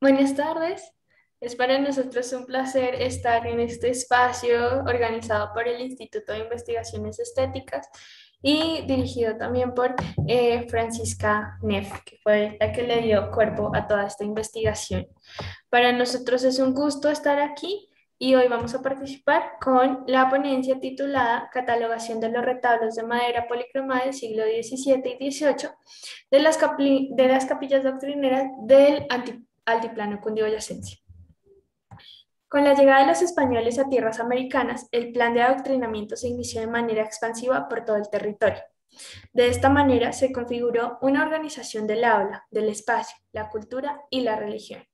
Buenas tardes. Es para nosotros un placer estar en este espacio organizado por el Instituto de Investigaciones Estéticas y dirigido también por Francisca Neff, que fue la que le dio cuerpo a toda esta investigación. Para nosotros es un gusto estar aquí y hoy vamos a participar con la ponencia titulada Catalogación de los retablos de madera policromada del siglo XVII y XVIII de las capillas doctrineras del altiplano cundiboyacense. Con la llegada de los españoles a tierras americanas, el plan de adoctrinamiento se inició de manera expansiva por todo el territorio. De esta manera se configuró una organización del aula, del espacio, la cultura y la religión.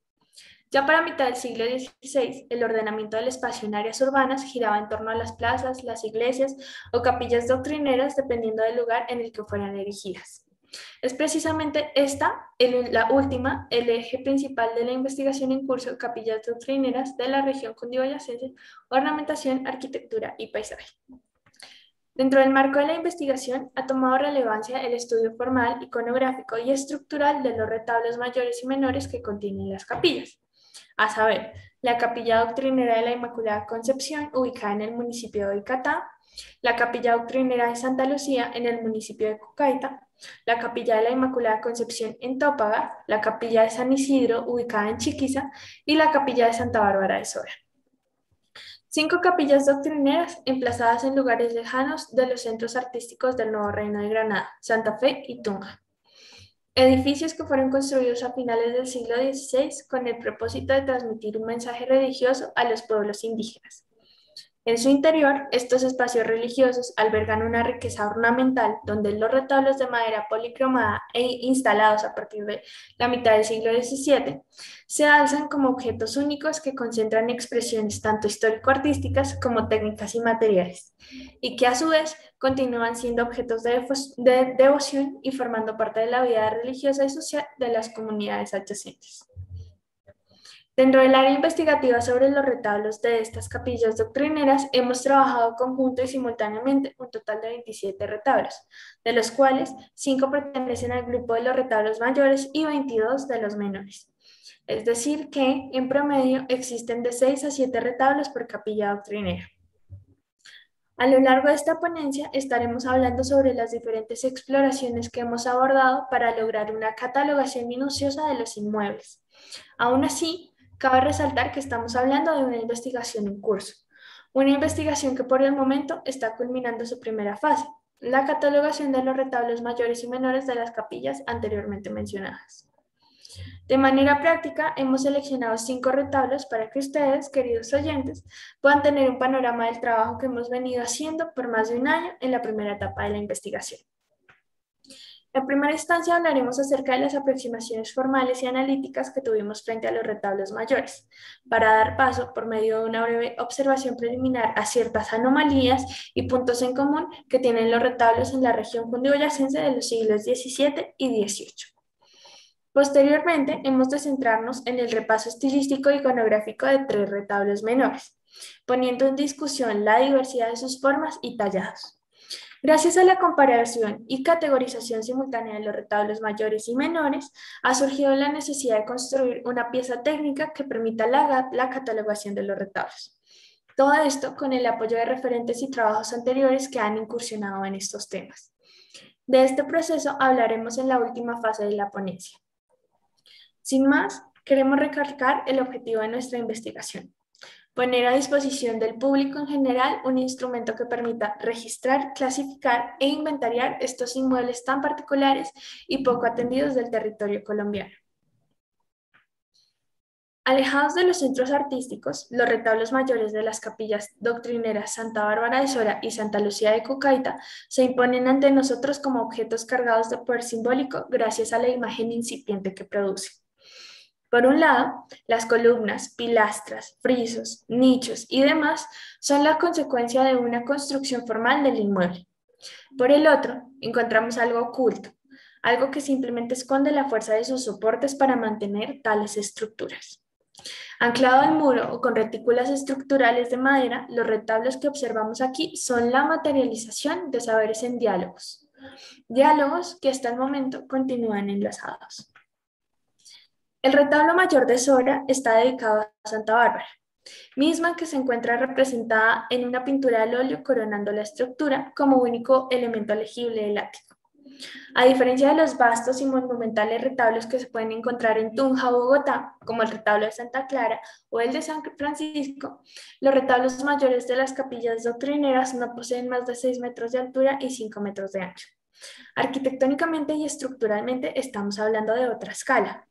Ya para mitad del siglo XVI, el ordenamiento del espacio en áreas urbanas giraba en torno a las plazas, las iglesias o capillas doctrineras, dependiendo del lugar en el que fueran erigidas. Es precisamente la última, el eje principal de la investigación en curso, capillas doctrineras de la región cundiboyacense, ornamentación, arquitectura y paisaje. Dentro del marco de la investigación ha tomado relevancia el estudio formal, iconográfico y estructural de los retablos mayores y menores que contienen las capillas, a saber, la Capilla Doctrinera de la Inmaculada Concepción, ubicada en el municipio de Icatá, la Capilla Doctrinera de Santa Lucía, en el municipio de Cucaita, la Capilla de la Inmaculada Concepción en Tópaga, la Capilla de San Isidro, ubicada en Chiquiza, y la Capilla de Santa Bárbara de Sora. 5 capillas doctrineras emplazadas en lugares lejanos de los centros artísticos del Nuevo Reino de Granada, Santa Fe y Tunja. Edificios que fueron construidos a finales del siglo XVI con el propósito de transmitir un mensaje religioso a los pueblos indígenas. En su interior, estos espacios religiosos albergan una riqueza ornamental donde los retablos de madera policromada e instalados a partir de la mitad del siglo XVII se alzan como objetos únicos que concentran expresiones tanto histórico-artísticas como técnicas y materiales, y que a su vez continúan siendo objetos de devoción y formando parte de la vida religiosa y social de las comunidades adyacentes. Dentro del área investigativa sobre los retablos de estas capillas doctrineras, hemos trabajado conjunto y simultáneamente un total de 27 retablos, de los cuales 5 pertenecen al grupo de los retablos mayores y 22 de los menores. Es decir que, en promedio, existen de 6 a 7 retablos por capilla doctrinera. A lo largo de esta ponencia estaremos hablando sobre las diferentes exploraciones que hemos abordado para lograr una catalogación minuciosa de los inmuebles. Aún así, cabe resaltar que estamos hablando de una investigación en curso, una investigación que por el momento está culminando su primera fase, la catalogación de los retablos mayores y menores de las capillas anteriormente mencionadas. De manera práctica, hemos seleccionado 5 retablos para que ustedes, queridos oyentes, puedan tener un panorama del trabajo que hemos venido haciendo por más de un año en la primera etapa de la investigación. En primera instancia hablaremos acerca de las aproximaciones formales y analíticas que tuvimos frente a los retablos mayores, para dar paso, por medio de una breve observación preliminar, a ciertas anomalías y puntos en común que tienen los retablos en la región cundiboyacense de los siglos XVII y XVIII. Posteriormente, hemos de centrarnos en el repaso estilístico y iconográfico de 3 retablos menores, poniendo en discusión la diversidad de sus formas y tallados. Gracias a la comparación y categorización simultánea de los retablos mayores y menores, ha surgido la necesidad de construir una pieza técnica que permita la catalogación de los retablos. Todo esto con el apoyo de referentes y trabajos anteriores que han incursionado en estos temas. De este proceso hablaremos en la última fase de la ponencia. Sin más, queremos recalcar el objetivo de nuestra investigación: poner a disposición del público en general un instrumento que permita registrar, clasificar e inventariar estos inmuebles tan particulares y poco atendidos del territorio colombiano. Alejados de los centros artísticos, los retablos mayores de las capillas doctrineras Santa Bárbara de Sora y Santa Lucía de Cucaita se imponen ante nosotros como objetos cargados de poder simbólico gracias a la imagen incipiente que producen. Por un lado, las columnas, pilastras, frisos, nichos y demás son la consecuencia de una construcción formal del inmueble. Por el otro, encontramos algo oculto, algo que simplemente esconde la fuerza de sus soportes para mantener tales estructuras. Anclado al muro o con retículas estructurales de madera, los retablos que observamos aquí son la materialización de saberes en diálogos. Diálogos que hasta el momento continúan enlazados. El retablo mayor de Sora está dedicado a Santa Bárbara, misma que se encuentra representada en una pintura al óleo coronando la estructura como único elemento legible del ático. A diferencia de los vastos y monumentales retablos que se pueden encontrar en Tunja o Bogotá, como el retablo de Santa Clara o el de San Francisco, los retablos mayores de las capillas doctrineras no poseen más de 6 metros de altura y 5 metros de ancho. Arquitectónicamente y estructuralmente estamos hablando de otra escala.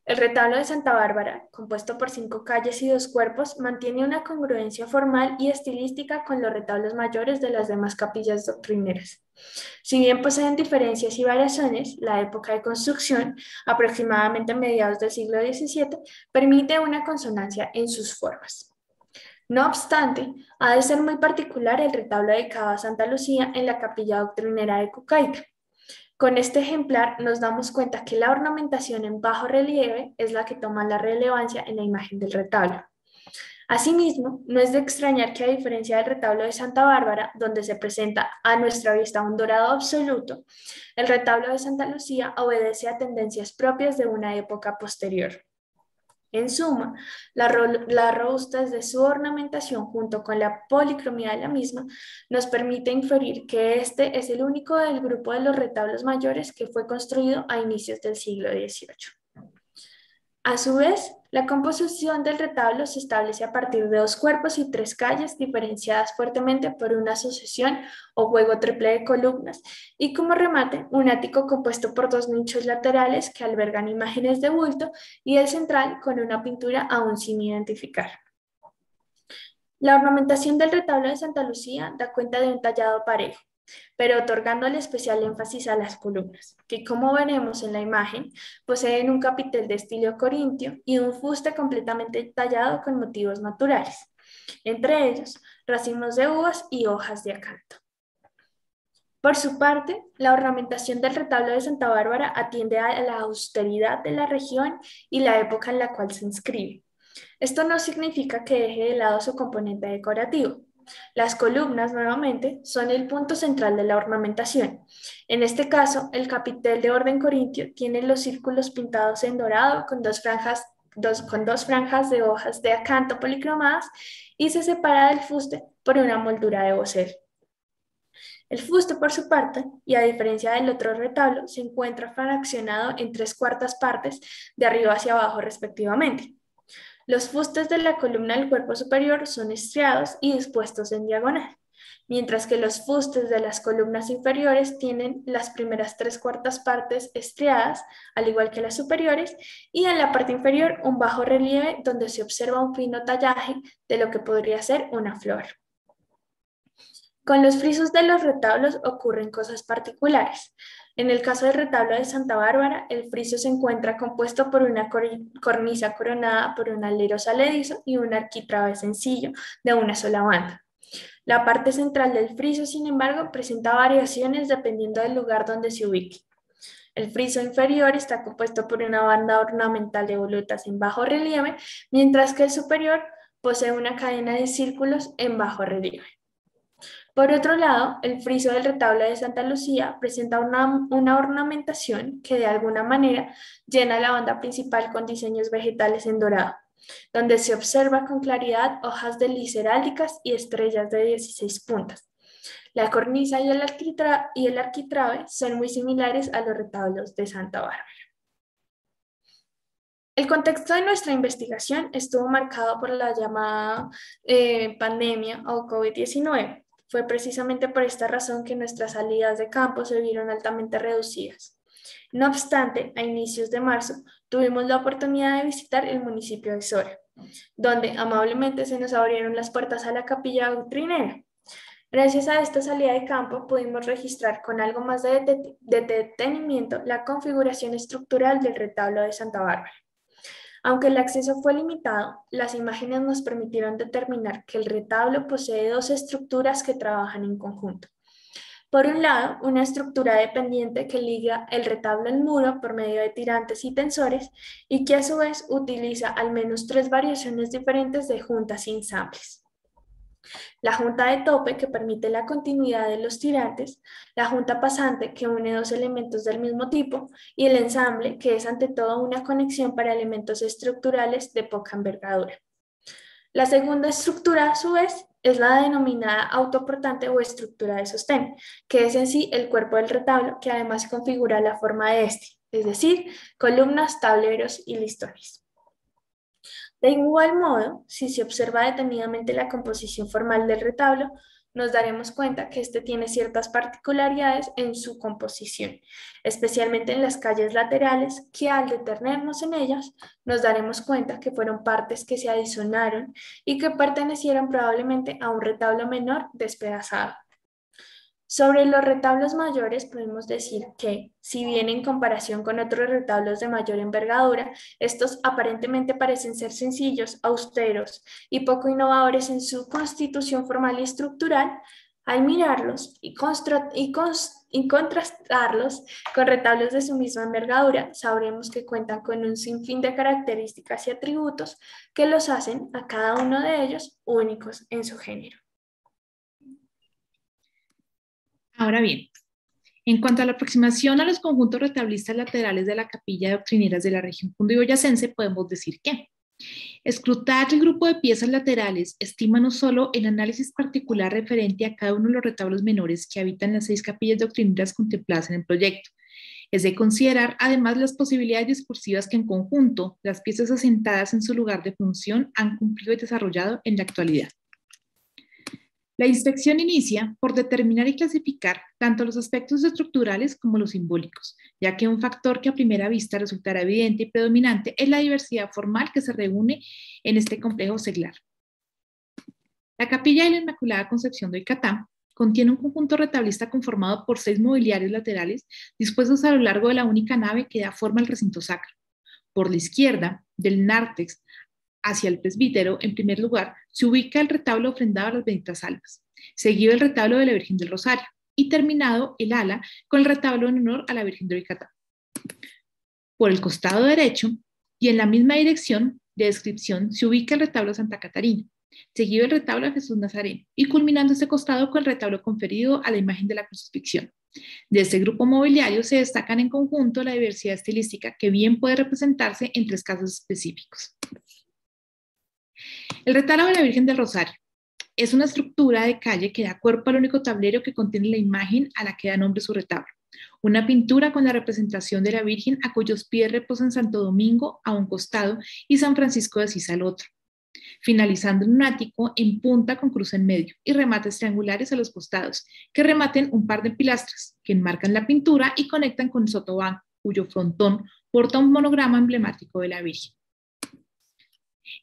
El retablo de Santa Bárbara, compuesto por 5 calles y 2 cuerpos, mantiene una congruencia formal y estilística con los retablos mayores de las demás capillas doctrineras. Si bien poseen diferencias y variaciones, la época de construcción, aproximadamente mediados del siglo XVII, permite una consonancia en sus formas. No obstante, ha de ser muy particular el retablo dedicado a Santa Lucía en la capilla doctrinera de Cucaita. Con este ejemplar nos damos cuenta que la ornamentación en bajo relieve es la que toma la relevancia en la imagen del retablo. Asimismo, no es de extrañar que a diferencia del retablo de Santa Bárbara, donde se presenta a nuestra vista un dorado absoluto, el retablo de Santa Lucía obedece a tendencias propias de una época posterior. En suma, la robustez de su ornamentación junto con la policromía de la misma nos permite inferir que este es el único del grupo de los retablos mayores que fue construido a inicios del siglo XVIII. A su vez, la composición del retablo se establece a partir de 2 cuerpos y 3 calles diferenciadas fuertemente por una sucesión o juego triple de columnas y como remate un ático compuesto por 2 nichos laterales que albergan imágenes de bulto y el central con una pintura aún sin identificar. La ornamentación del retablo de Santa Lucía da cuenta de un tallado parejo, pero otorgándole especial énfasis a las columnas, que como veremos en la imagen, poseen un capitel de estilo corintio y un fuste completamente tallado con motivos naturales, entre ellos racimos de uvas y hojas de acanto. Por su parte, la ornamentación del retablo de Santa Bárbara atiende a la austeridad de la región y la época en la cual se inscribe. Esto no significa que deje de lado su componente decorativo. Las columnas, nuevamente, son el punto central de la ornamentación. En este caso, el capitel de orden corintio tiene los círculos pintados en dorado con dos franjas de hojas de acanto policromadas y se separa del fuste por una moldura de bosel. El fuste, por su parte, y a diferencia del otro retablo, se encuentra fraccionado en 3/4 partes de arriba hacia abajo respectivamente. Los fustes de la columna del cuerpo superior son estriados y dispuestos en diagonal, mientras que los fustes de las columnas inferiores tienen las primeras 3/4 partes estriadas, al igual que las superiores, y en la parte inferior un bajo relieve donde se observa un fino tallaje de lo que podría ser una flor. Con los frisos de los retablos ocurren cosas particulares. En el caso del retablo de Santa Bárbara, el friso se encuentra compuesto por una cornisa coronada por un alero saledizo y un arquitrabe sencillo de una sola banda. La parte central del friso, sin embargo, presenta variaciones dependiendo del lugar donde se ubique. El friso inferior está compuesto por una banda ornamental de volutas en bajo relieve, mientras que el superior posee una cadena de círculos en bajo relieve. Por otro lado, el friso del retablo de Santa Lucía presenta una ornamentación que de alguna manera llena la banda principal con diseños vegetales en dorado, donde se observa con claridad hojas de lis heráldicas y estrellas de 16 puntas. La cornisa y el arquitrabe son muy similares a los retablos de Santa Bárbara. El contexto de nuestra investigación estuvo marcado por la llamada pandemia o COVID-19. Fue precisamente por esta razón que nuestras salidas de campo se vieron altamente reducidas. No obstante, a inicios de marzo tuvimos la oportunidad de visitar el municipio de Sora, donde amablemente se nos abrieron las puertas a la capilla doctrinera. Gracias a esta salida de campo pudimos registrar con algo más de detenimiento la configuración estructural del retablo de Santa Bárbara. Aunque el acceso fue limitado, las imágenes nos permitieron determinar que el retablo posee 2 estructuras que trabajan en conjunto. Por un lado, una estructura dependiente que liga el retablo al muro por medio de tirantes y tensores y que a su vez utiliza al menos 3 variaciones diferentes de juntas y ensambles. La junta de tope, que permite la continuidad de los tirantes, la junta pasante, que une dos elementos del mismo tipo, y el ensamble, que es ante todo una conexión para elementos estructurales de poca envergadura. La segunda estructura, a su vez, es la denominada autoportante o estructura de sostén, que es en sí el cuerpo del retablo, que además configura la forma de este, es decir, columnas, tableros y listones. De igual modo, si se observa detenidamente la composición formal del retablo, nos daremos cuenta que este tiene ciertas particularidades en su composición, especialmente en las calles laterales, que al detenernos en ellas, nos daremos cuenta que fueron partes que se adicionaron y que pertenecieron probablemente a un retablo menor despedazado. Sobre los retablos mayores podemos decir que, si bien en comparación con otros retablos de mayor envergadura, estos aparentemente parecen ser sencillos, austeros y poco innovadores en su constitución formal y estructural, al mirarlos y contrastarlos con retablos de su misma envergadura, sabremos que cuentan con un sinfín de características y atributos que los hacen a cada uno de ellos únicos en su género. Ahora bien, en cuanto a la aproximación a los conjuntos retablistas laterales de la capilla de doctrineras de la región cundiboyacense, podemos decir que escrutar el grupo de piezas laterales estima no solo el análisis particular referente a cada uno de los retablos menores que habitan las 6 capillas doctrineras contempladas en el proyecto, es de considerar además las posibilidades discursivas que en conjunto las piezas asentadas en su lugar de función han cumplido y desarrollado en la actualidad. La inspección inicia por determinar y clasificar tanto los aspectos estructurales como los simbólicos, ya que un factor que a primera vista resultará evidente y predominante es la diversidad formal que se reúne en este complejo seglar. La capilla de la Inmaculada Concepción de Oicatá contiene un conjunto retablista conformado por 6 mobiliarios laterales dispuestos a lo largo de la única nave que da forma al recinto sacro. Por la izquierda, del nártex hacia el presbítero, en primer lugar, se ubica el retablo ofrendado a las benditas almas, seguido el retablo de la Virgen del Rosario y terminado el ala con el retablo en honor a la Virgen de Oicatá. Por el costado derecho y en la misma dirección de descripción se ubica el retablo de Santa Catarina, seguido el retablo de Jesús Nazareno y culminando este costado con el retablo conferido a la imagen de la crucifixión. De este grupo mobiliario se destacan en conjunto la diversidad estilística que bien puede representarse en 3 casos específicos. El retablo de la Virgen del Rosario es una estructura de calle que da cuerpo al único tablero que contiene la imagen a la que da nombre su retablo. Una pintura con la representación de la Virgen a cuyos pies reposan Santo Domingo a un costado y San Francisco de Asís al otro, finalizando en un ático en punta con cruz en medio y remates triangulares a los costados, que rematen un par de pilastras que enmarcan la pintura y conectan con el sotobán, cuyo frontón porta un monograma emblemático de la Virgen.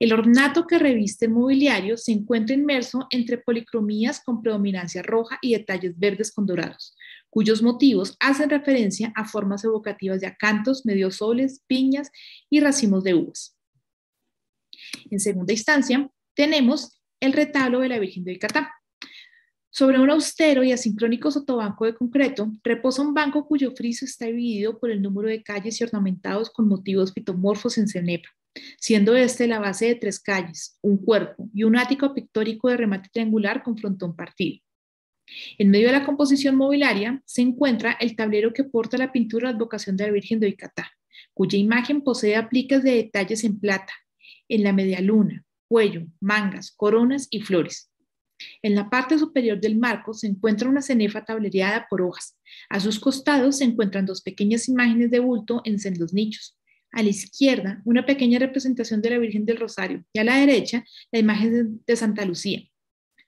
El ornato que reviste el mobiliario se encuentra inmerso entre policromías con predominancia roja y detalles verdes con dorados, cuyos motivos hacen referencia a formas evocativas de acantos, mediosoles, piñas y racimos de uvas. En segunda instancia, tenemos el retablo de la Virgen de Oicatá. Sobre un austero y asincrónico sotobanco de concreto, reposa un banco cuyo friso está dividido por el número de calles y ornamentados con motivos fitomorfos en cenepa, siendo este la base de 3 calles, un cuerpo y un ático pictórico de remate triangular con frontón partido. En medio de la composición mobiliaria se encuentra el tablero que porta la pintura de advocación de la Virgen de Oicatá, cuya imagen posee aplicas de detalles en plata, en la medialuna, cuello, mangas, coronas y flores. En la parte superior del marco se encuentra una cenefa tablereada por hojas. A sus costados se encuentran 2 pequeñas imágenes de bulto en sendos nichos. A la izquierda, una pequeña representación de la Virgen del Rosario y a la derecha, la imagen de Santa Lucía.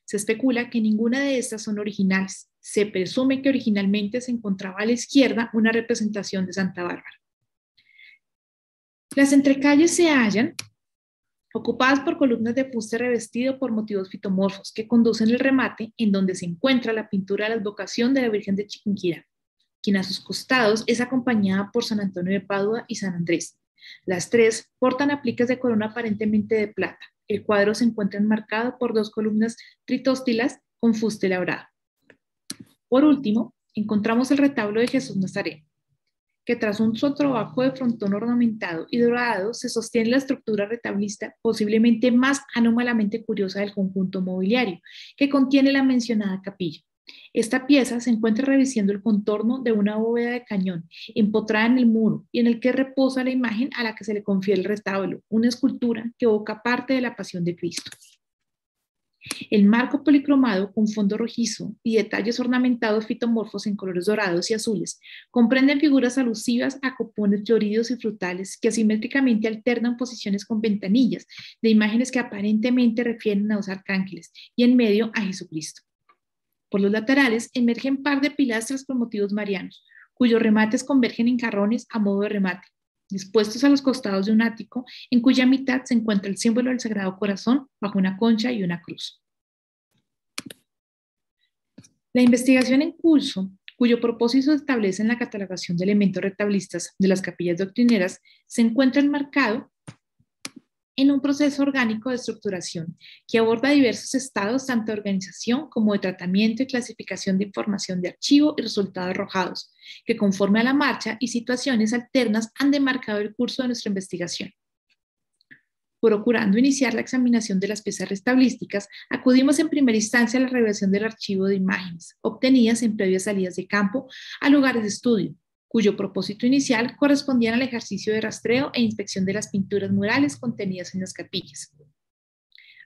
Se especula que ninguna de estas son originales. Se presume que originalmente se encontraba a la izquierda una representación de Santa Bárbara. Las entrecalles se hallan ocupadas por columnas de fuste revestido por motivos fitomorfos que conducen el remate en donde se encuentra la pintura de la advocación de la Virgen de Chiquinquirá, quien a sus costados es acompañada por San Antonio de Padua y San Andrés. Las 3 portan aplicas de corona aparentemente de plata. El cuadro se encuentra enmarcado por 2 columnas tritóstilas con fuste labrado. Por último, encontramos el retablo de Jesús Nazareno, que tras un sotrobaco de frontón ornamentado y dorado se sostiene la estructura retablista posiblemente más anómalamente curiosa del conjunto mobiliario, que contiene la mencionada capilla. Esta pieza se encuentra revistiendo el contorno de una bóveda de cañón empotrada en el muro y en el que reposa la imagen a la que se le confiere el retablo, una escultura que evoca parte de la pasión de Cristo. El marco policromado con fondo rojizo y detalles ornamentados fitomorfos en colores dorados y azules comprenden figuras alusivas a copones floridos y frutales que asimétricamente alternan posiciones con ventanillas de imágenes que aparentemente refieren a dos arcángeles y en medio a Jesucristo. Por los laterales emergen par de pilastras con motivos marianos, cuyos remates convergen en jarrones a modo de remate, dispuestos a los costados de un ático, en cuya mitad se encuentra el símbolo del Sagrado Corazón bajo una concha y una cruz. La investigación en curso, cuyo propósito establece en la catalogación de elementos retablistas de las capillas doctrineras, se encuentra enmarcado en un proceso orgánico de estructuración que aborda diversos estados tanto de organización como de tratamiento y clasificación de información de archivo y resultados arrojados, que conforme a la marcha y situaciones alternas han demarcado el curso de nuestra investigación. Procurando iniciar la examinación de las piezas restablísticas, acudimos en primera instancia a la revelación del archivo de imágenes, obtenidas en previas salidas de campo a lugares de estudio, cuyo propósito inicial correspondía al ejercicio de rastreo e inspección de las pinturas murales contenidas en las capillas.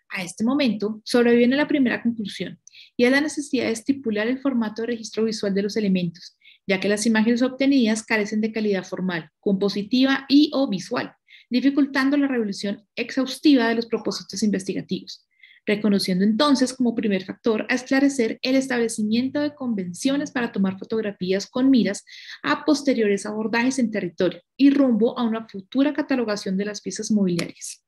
A este momento, sobreviene la primera conclusión, y es la necesidad de estipular el formato de registro visual de los elementos, ya que las imágenes obtenidas carecen de calidad formal, compositiva y o visual, dificultando la revisión exhaustiva de los propósitos investigativos, reconociendo entonces como primer factor a esclarecer el establecimiento de convenciones para tomar fotografías con miras a posteriores abordajes en territorio y rumbo a una futura catalogación de las piezas mobiliarias.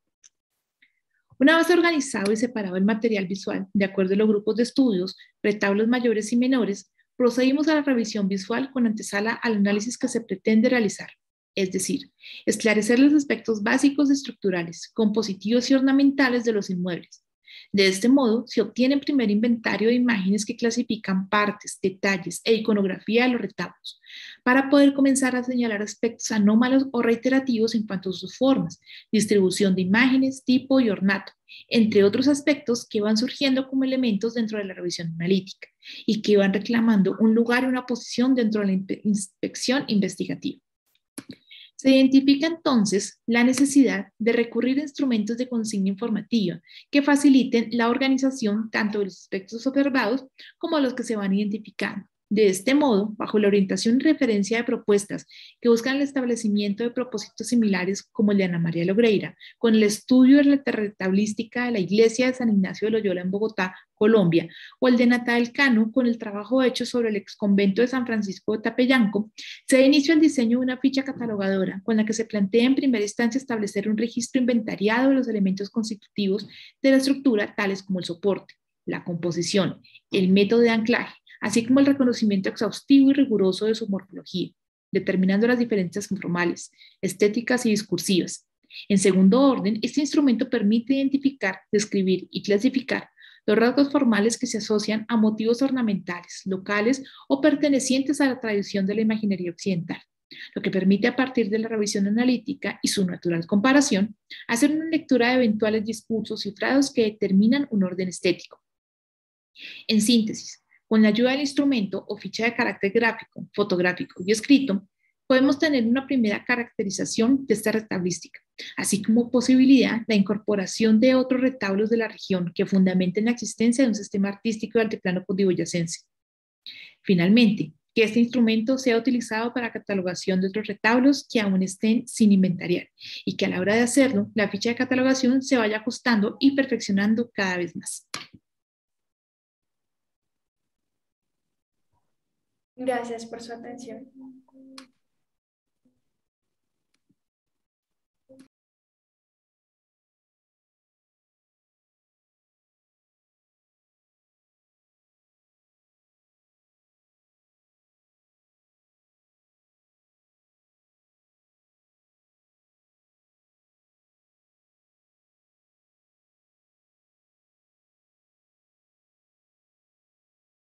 Una vez organizado y separado el material visual, de acuerdo a los grupos de estudios, retablos mayores y menores, procedimos a la revisión visual con antesala al análisis que se pretende realizar, es decir, esclarecer los aspectos básicos estructurales, compositivos y ornamentales de los inmuebles. De este modo, se obtiene el primer inventario de imágenes que clasifican partes, detalles e iconografía de los retablos, para poder comenzar a señalar aspectos anómalos o reiterativos en cuanto a sus formas, distribución de imágenes, tipo y ornato, entre otros aspectos que van surgiendo como elementos dentro de la revisión analítica y que van reclamando un lugar y una posición dentro de la inspección investigativa. Se identifica entonces la necesidad de recurrir a instrumentos de consigna informativa que faciliten la organización tanto de los aspectos observados como de los que se van identificando. De este modo, bajo la orientación y referencia de propuestas que buscan el establecimiento de propósitos similares como el de Ana María Logreira, con el estudio de la retablística de la Iglesia de San Ignacio de Loyola en Bogotá, Colombia, o el de Natalia Cano con el trabajo hecho sobre el exconvento de San Francisco de Tapeyanco, se inició el diseño de una ficha catalogadora con la que se plantea en primera instancia establecer un registro inventariado de los elementos constitutivos de la estructura, tales como el soporte, la composición, el método de anclaje, así como el reconocimiento exhaustivo y riguroso de su morfología, determinando las diferencias formales, estéticas y discursivas. En segundo orden, este instrumento permite identificar, describir y clasificar los rasgos formales que se asocian a motivos ornamentales, locales o pertenecientes a la tradición de la imaginería occidental, lo que permite a partir de la revisión analítica y su natural comparación, hacer una lectura de eventuales discursos cifrados que determinan un orden estético. En síntesis, con la ayuda del instrumento o ficha de carácter gráfico, fotográfico y escrito, podemos tener una primera caracterización de esta retablística, así como posibilidad la incorporación de otros retablos de la región que fundamenten la existencia de un sistema artístico de altiplano cundiboyacense. Finalmente, que este instrumento sea utilizado para catalogación de otros retablos que aún estén sin inventariar y que a la hora de hacerlo, la ficha de catalogación se vaya ajustando y perfeccionando cada vez más. Gracias por su atención.